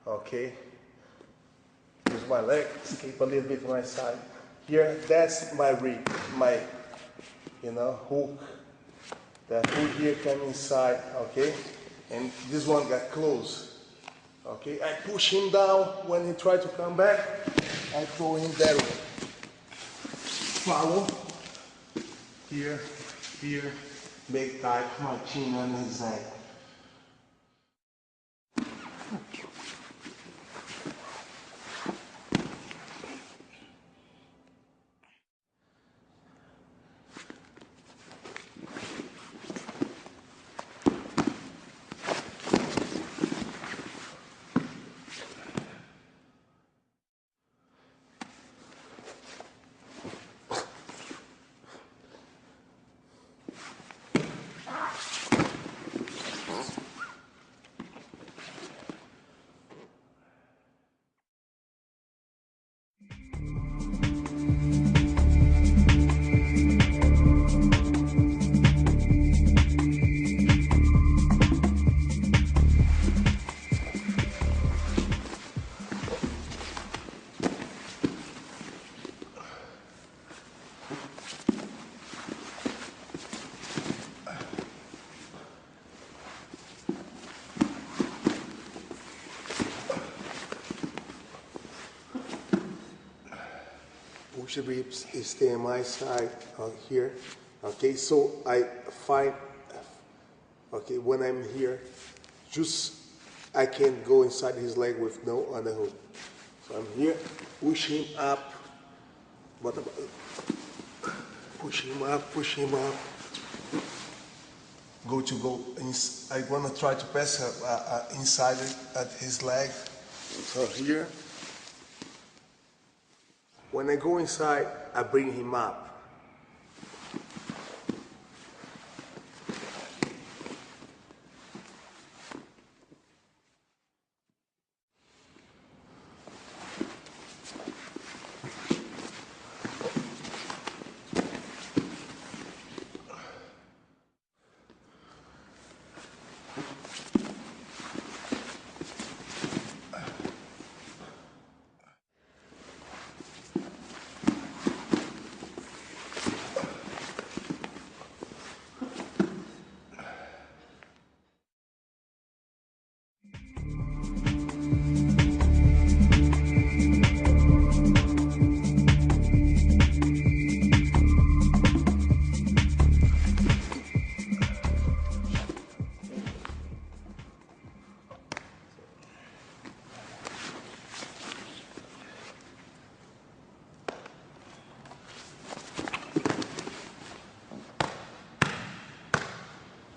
Speaker 2: Okay. Use my leg, escape a little bit to my side. Here, that's my rib, my, hook. The hook here come inside, okay? And this one got closed. Okay, I push him down. When he tries to come back, I throw him that way. Follow. Here, make tight my chin on his neck. Push the ribs, stay on my side here. Okay, so I find, okay, when I'm here, just I can go inside his leg with no underhook. So I'm here, push him up, push him up. I want to try to pass inside at his leg. So here. When I go inside, I bring him up.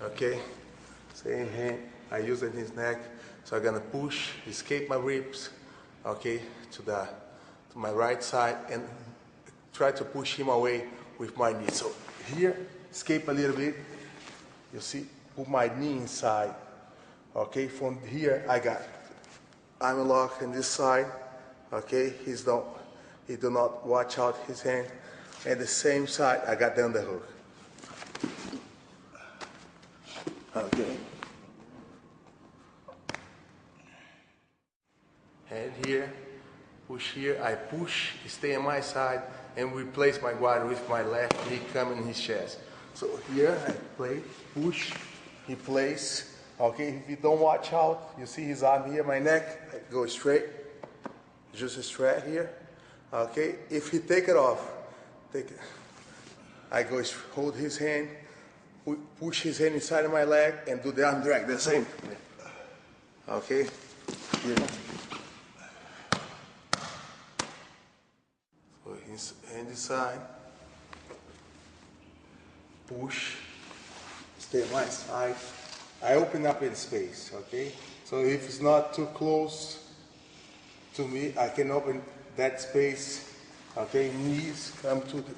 Speaker 2: Okay, same hand, I use it in his neck, so I'm gonna push, escape my ribs, okay, to my right side and try to push him away with my knee. So here, escape a little bit, you see, put my knee inside, okay, from here I'm locked on this side, okay, he do not watch out his hand, and the same side I got the underhook. Okay. Head here, push here, I push, stay on my side, and replace my guard with my left knee coming in his chest. So here I play, push, he plays. Okay, if you don't watch out, you see his arm here, my neck, I go straight, just straight here. Okay, if he take it off, I go hold his hand, push his hand inside of my leg and do the arm drag, the same. Okay, here. So his hand inside, push, stay on my side. I open up in space, okay? So if it's not too close, to me, I can open that space, okay, knees come to the,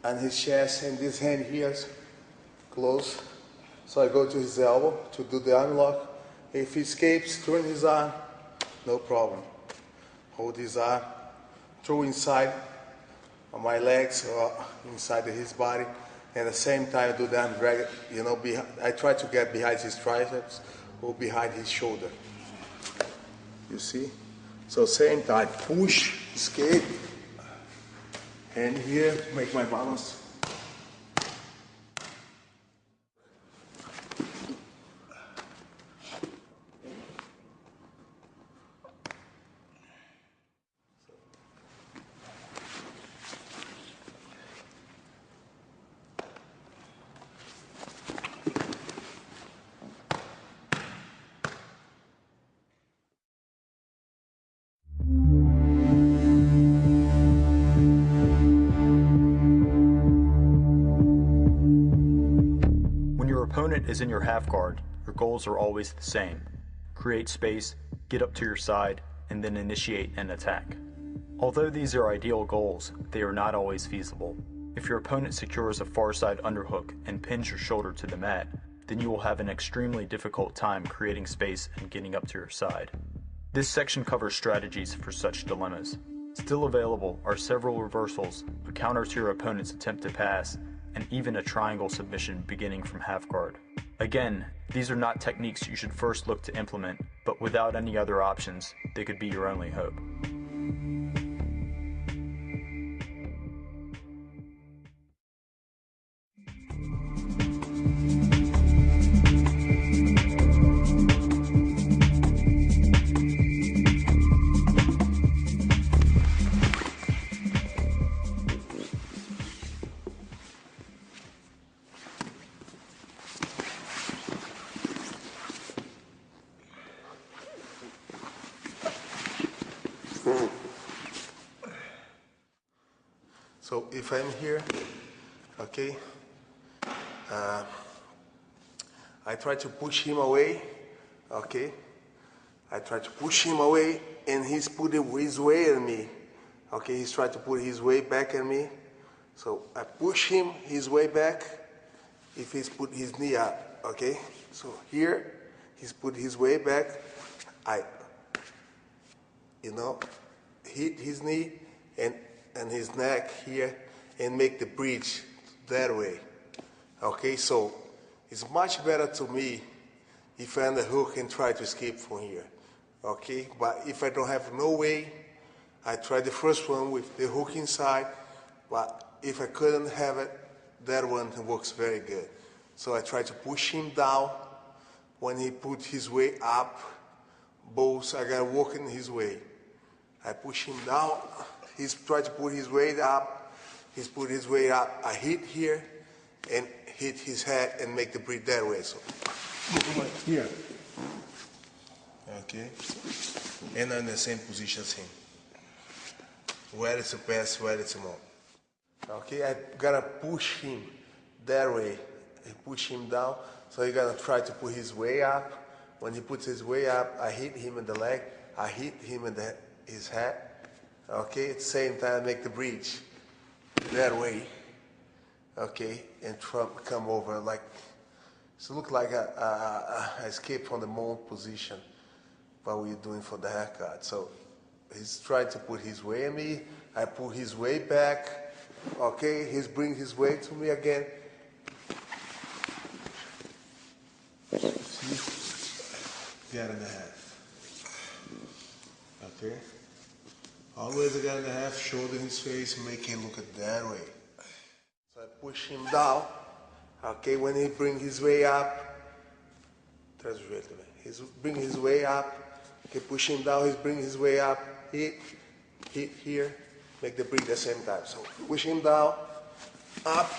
Speaker 2: and his chest, and this hand here is close. So I go to his elbow to do the unlock. If he escapes, turn his arm, no problem. Hold his arm, throw inside on my legs or inside his body. And at the same time, I do that, drag it, you know, I try to get behind his triceps or behind his shoulder. You see? So same time, push, escape, and here, make my balance.
Speaker 1: When your opponent is in your half guard, your goals are always the same. Create space, get up to your side, and then initiate an attack. Although these are ideal goals, they are not always feasible. If your opponent secures a far side underhook and pins your shoulder to the mat, then you will have an extremely difficult time creating space and getting up to your side. This section covers strategies for such dilemmas. Still available are several reversals, a counter to your opponent's attempt to pass, and even a triangle submission beginning from half guard. Again, these are not techniques you should first look to implement, but without any other options, they could be your only hope.
Speaker 2: So if I'm here, okay, I try to push him away, okay, I try to push him away, and he's putting his weight on me, okay, he's trying to put his weight back on me, so I push him his way back, if he's put his knee up, okay, so here, he's put his weight back, I, you know, hit his knee, and his neck here, and make the bridge that way. Okay, so it's much better to me if I underhook and try to escape from here. Okay, but if I don't have no way, I try the first one with the hook inside, but if I couldn't have it, that one works very good. So I try to push him down. When he put his weight up, both I gotta walk in his way. I push him down. He's trying to put his weight up. He's put his weight up. I hit here and hit his head and make the breathe that way. So like here. Okay. And I'm in the same position as him. Where is the pass, where is the move. Okay, I gotta push him that way. I push him down. So you gotta try to put his weight up. When he puts his weight up, I hit him in the leg. I hit him in his head. Okay, at the same time, make the bridge that way, okay, and come over like, so look like I escaped from the mount position, what we're doing for the haircut. So he's trying to put his weight on me, I pull his weight back, okay, he's bring his weight to me again. See? Get in the half, okay. Always a guy and a half, shoulder in his face, make him look at that way. So I push him down. Okay, when he bring his way up, he's bring his way up. Okay, push him down, he's bring his way up. Hit here, make the breathe at the same time. So push him down, up.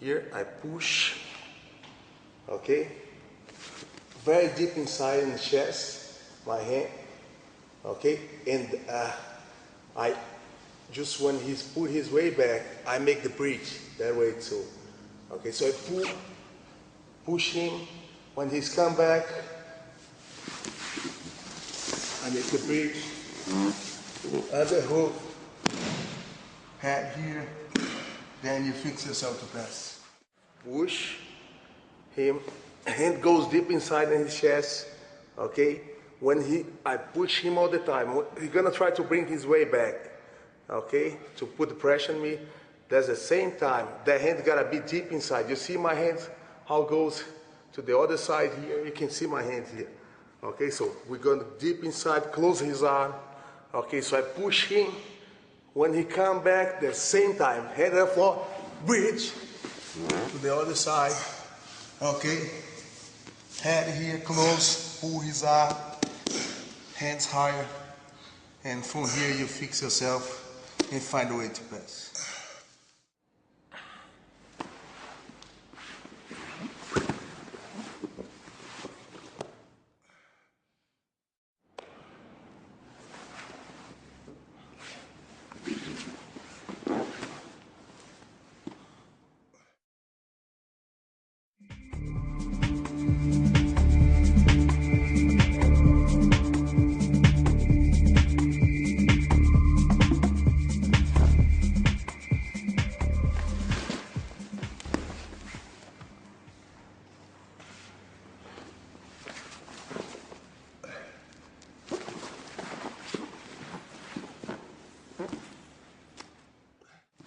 Speaker 2: Here I push, okay? Very deep inside in the chest, my hand, okay? And I just when he's put his weight back, I make the bridge that way too. Okay, so I push him. When he's come back, I make the bridge. Underhook, head here, then you fix yourself to pass. Push him, hand goes deep inside in his chest, okay? I push him all the time. He's gonna try to bring his weight back, okay? To put the pressure on me. That's the same time, that hand gotta be deep inside. You see my hand, how it goes to the other side here? You can see my hand here. Okay, so we're going deep inside, close his arm. Okay, so I push him. When he come back, the same time, head up floor, bridge to the other side. Okay, head here, close, pull his arm, hands higher, and from here you fix yourself and find a way to pass.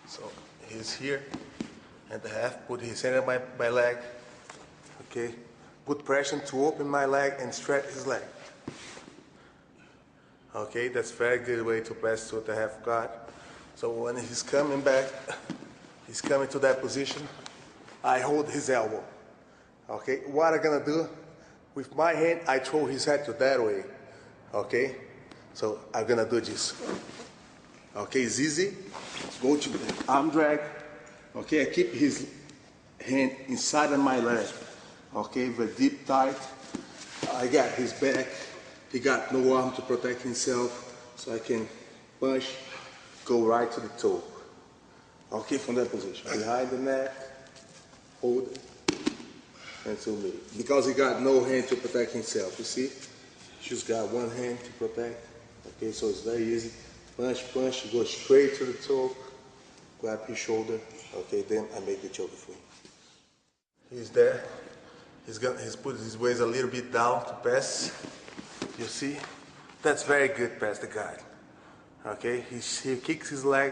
Speaker 2: So he's here and I have put his hand on my leg, okay? Put pressure to open my leg and stretch his leg. Okay, that's a very good way to pass to the half guard. So when he's coming back, he's coming to that position, I hold his elbow. Okay, what I'm gonna do, with my hand, I throw his head to that way. Okay, so I'm gonna do this. Okay, it's easy. Go to the arm drag. Okay, I keep his hand inside of my leg. Okay, very deep tight. I got his back. He got no arm to protect himself, so I can punch, go right to the toe. Okay, from that position. Behind the neck, hold it, and to me. Because he got no hand to protect himself, you see? Just got one hand to protect. Okay, so it's very easy. Punch, punch, go straight to the toe, grab his shoulder. Okay, then I make the choke for him. He's there. He's put his waist a little bit down to pass. You see? That's very good pass the guard. Okay, he kicks his leg.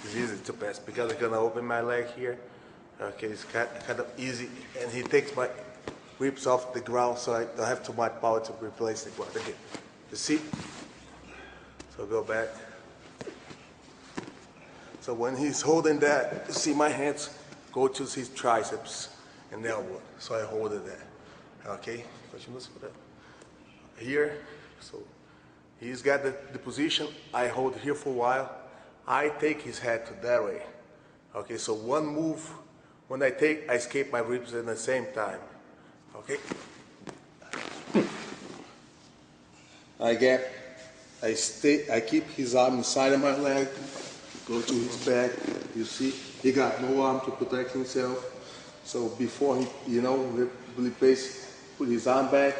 Speaker 2: It's easy to pass because I'm gonna open my leg here. Okay, it's kind of easy, and he takes my grips off the ground, so I don't have too much power to replace the guard again. You see? So go back. So when he's holding that, you see my hands go to his triceps and elbow. So I hold it there. Okay? Here, so he's got the position. I hold here for a while. I take his head to that way. Okay, so one move, when I escape my ribs at the same time. Okay? I keep his arm inside of my leg, go to his back. You see, he got no arm to protect himself. So before he, put his arm back,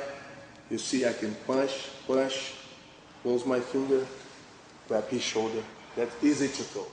Speaker 2: you see I can punch, close my finger, grab his shoulder. That's easy to throw.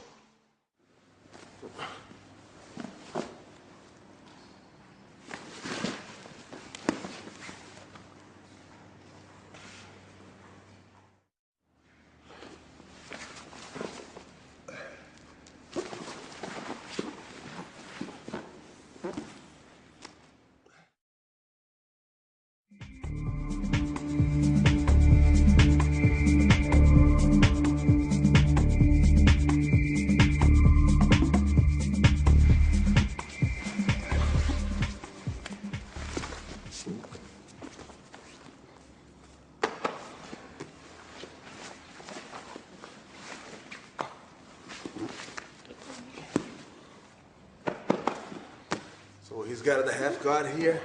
Speaker 2: He's got the half guard here.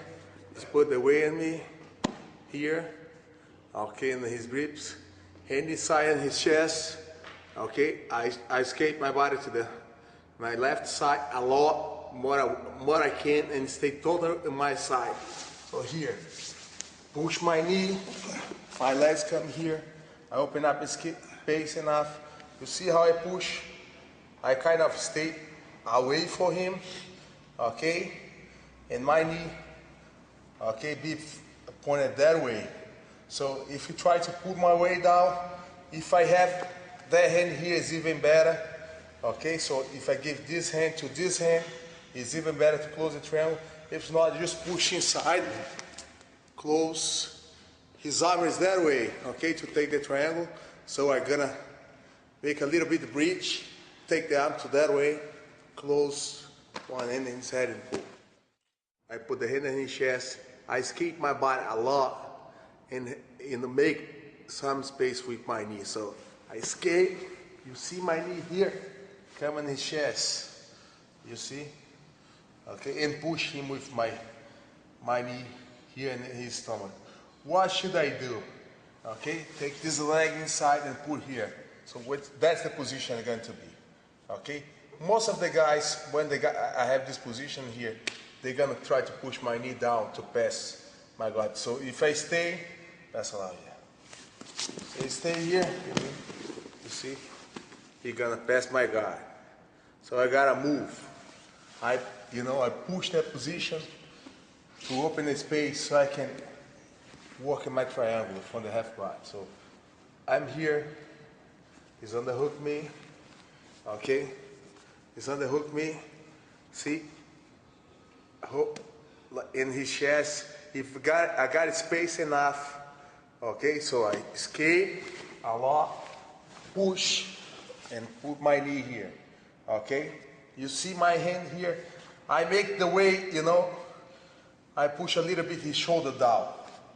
Speaker 2: He's put the weight on me here. Okay, in his ribs. Hand inside on his chest. Okay, I escape my body to my left side a lot more I can and stay totally on my side. So here, push my knee, my legs come here. I open up his space enough. You see how I push? I kind of stay away from him, okay? And my knee, okay, be pointed that way. So if you try to put my weight down, if I have that hand here is even better, okay? So if I give this hand to this hand, it's even better to close the triangle. If not, just push inside, close. His arm is that way, okay, to take the triangle. So I'm gonna make a little bit of bridge, take the arm to that way, close one hand inside and pull. I put the hand in his chest. I escape my body a lot and make some space with my knee. So I escape. You see my knee here, come in his chest. You see? Okay, and push him with my knee here in his stomach. What should I do? Okay, take this leg inside and put here. So that's the position I'm going to be. Okay, most of the guys, when I have this position here, they're gonna try to push my knee down to pass my guard. So if I stay, that's allowed. Yeah. So stay here. You see, he's gonna pass my guard. So I gotta move. I push that position to open the space so I can work in my triangle from the half guard. So I'm here. He's underhook me. Okay, he's underhook me. See, hook in his chest. If I got space enough. Okay, so I escape a lot, push, and put my knee here. Okay, you see my hand here. I make the way, I push a little bit his shoulder down,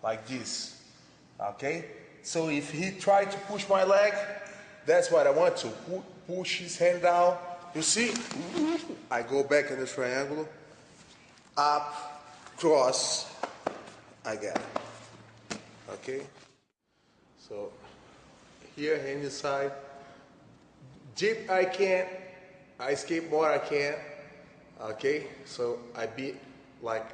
Speaker 2: like this. Okay, so if he tried to push my leg, that's what I want to. Push his hand down. You see? I go back in the triangle. Up, cross. I get it. Okay? So, here, hand inside. Deep I can. I escape more I can. Okay? So, I be like,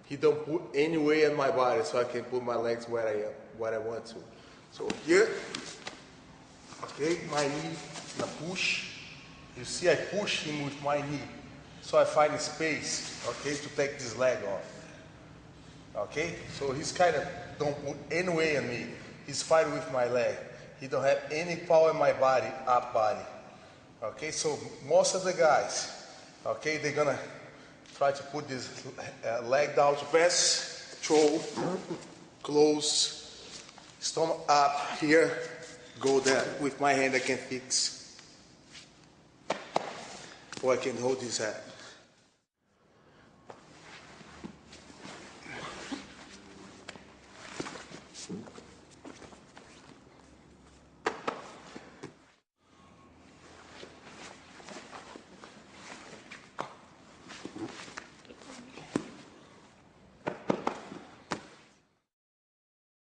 Speaker 2: he don't put any weight on my body so I can put my legs where I want to. So, here. Okay, my knee, and I push. You see, I push him with my knee. So I find space, okay, to take this leg off. Okay, so he's kind of don't put any weight on me. He's fighting with my leg. He don't have any power in my body, up body. Okay, so most of the guys, okay, they're gonna try to put this leg down to pass, throw, close, stomach up here. Go there. With my hand I can fix. Or I can hold his head.